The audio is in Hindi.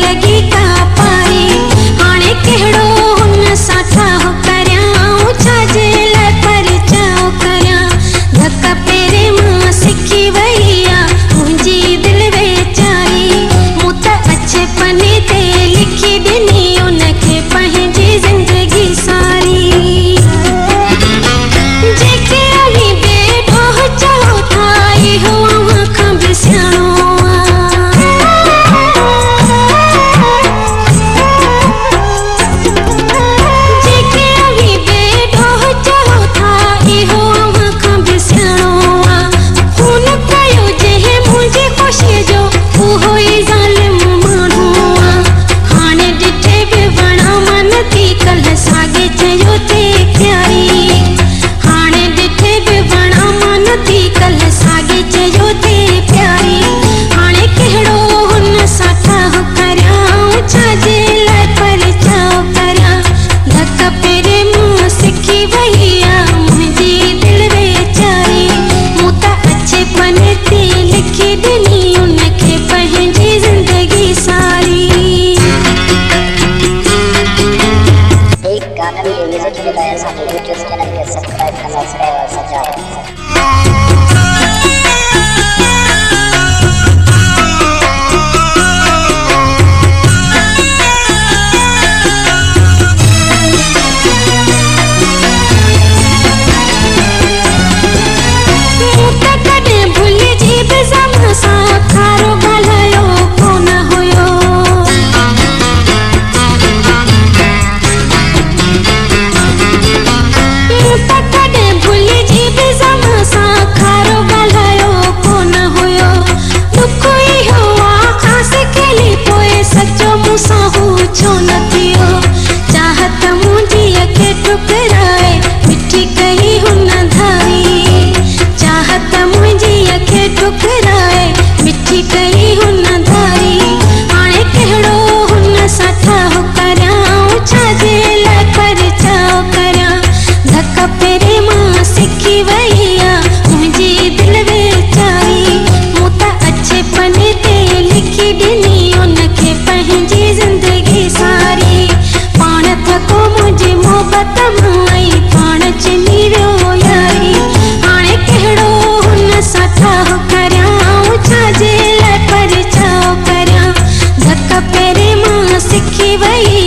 लगी का पारी हाणे केड़ो हुन साठा हो करया छाजे ले पर चाओ करया धक्का पेरे मां सिखी वैया मुंजी दिल वेचारी मुत अच्छे पने ते लिखी दिनी उनके पंहिंजी जिंदगी सारी जेके अभी बेढो चलो था इहो आखां बिस्याणो YouTube चैनल के सब्सक्राइब करना और सब्सक्राइब वही